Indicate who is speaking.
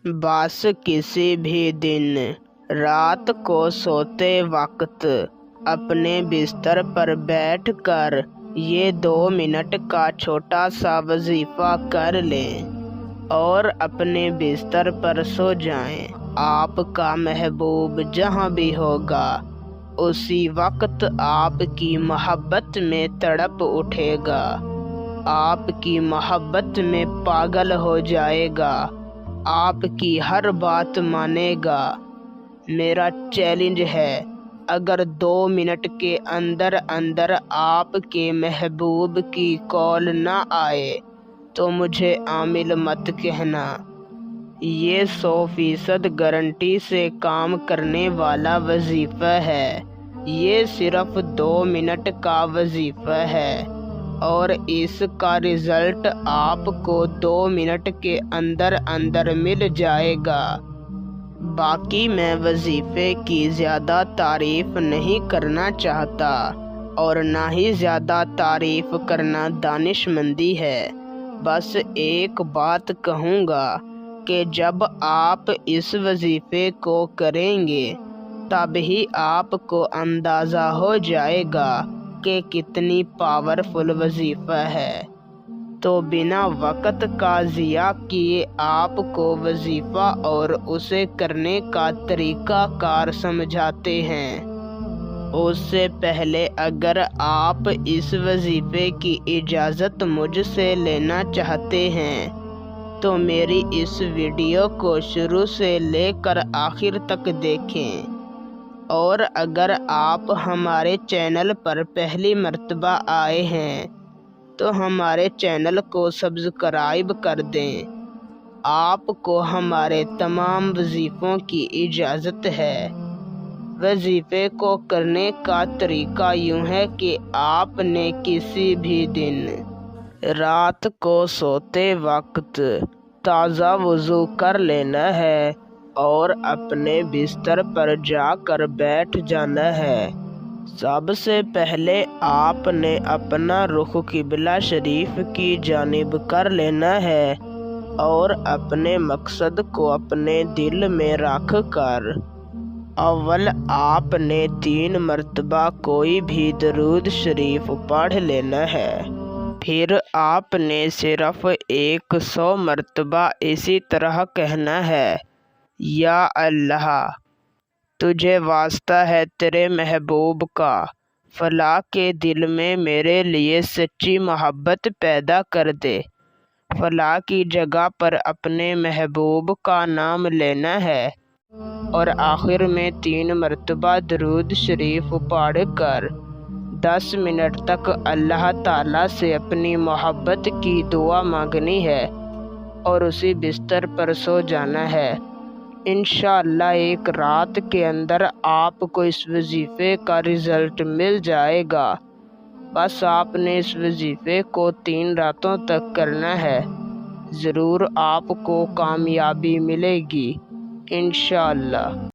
Speaker 1: बस किसी भी दिन रात को सोते वक्त अपने बिस्तर पर बैठकर ये 2 मिनट का छोटा सा वजीफ़ा कर लें और अपने बिस्तर पर सो जाएं। आपका महबूब जहाँ भी होगा उसी वक्त आपकी मोहब्बत में तड़प उठेगा, आपकी मोहब्बत में पागल हो जाएगा, आपकी हर बात मानेगा। मेरा चैलेंज है, अगर 2 मिनट के अंदर अंदर आपके महबूब की कॉल ना आए तो मुझे आमिल मत कहना। ये 100% गारंटी से काम करने वाला वजीफ़ा है। ये सिर्फ 2 मिनट का वजीफ़ा है और इसका रिज़ल्ट आपको 2 मिनट के अंदर अंदर मिल जाएगा। बाकी मैं वजीफ़े की ज़्यादा तारीफ़ नहीं करना चाहता और ना ही ज़्यादा तारीफ़ करना दानिशमंदी है। बस एक बात कहूँगा कि जब आप इस वजीफ़े को करेंगे तब ही आपको अंदाज़ा हो जाएगा कि कितनी पावरफुल वजीफ़ा है। तो बिना वक़्त का ज़िया किए आपको वजीफ़ा और उसे करने का तरीक़ा कार समझाते हैं। उससे पहले अगर आप इस वजीफ़े की इजाज़त मुझसे लेना चाहते हैं तो मेरी इस वीडियो को शुरू से लेकर आखिर तक देखें, और अगर आप हमारे चैनल पर पहली मर्तबा आए हैं तो हमारे चैनल को सब्सक्राइब कर दें। आपको हमारे तमाम वजीफ़ों की इजाज़त है। वजीफ़े को करने का तरीका यूँ है कि आपने किसी भी दिन रात को सोते वक्त ताज़ा वज़ू कर लेना है और अपने बिस्तर पर जाकर बैठ जाना है। सबसे पहले आपने अपना रुख किबला शरीफ की जानिब कर लेना है और अपने मकसद को अपने दिल में रख कर अव्वल आपने 3 मरतबा कोई भी दरूद शरीफ पढ़ लेना है। फिर आपने सिर्फ 100 मरतबा इसी तरह कहना है, या अल्लाह तुझे वास्ता है तेरे महबूब का, फला के दिल में मेरे लिए सच्ची मोहब्बत पैदा कर दे। फला की जगह पर अपने महबूब का नाम लेना है और आखिर में 3 मरतबा दरूद शरीफ पढ़ कर 10 मिनट तक अल्लाह ताला से अपनी मोहब्बत की दुआ मांगनी है और उसी बिस्तर पर सो जाना है। इंशाअल्लाह एक रात के अंदर आपको इस वजीफ़े का रिज़ल्ट मिल जाएगा। बस आपने इस वजीफ़े को 3 रातों तक करना है, ज़रूर आपको कामयाबी मिलेगी इंशाअल्लाह।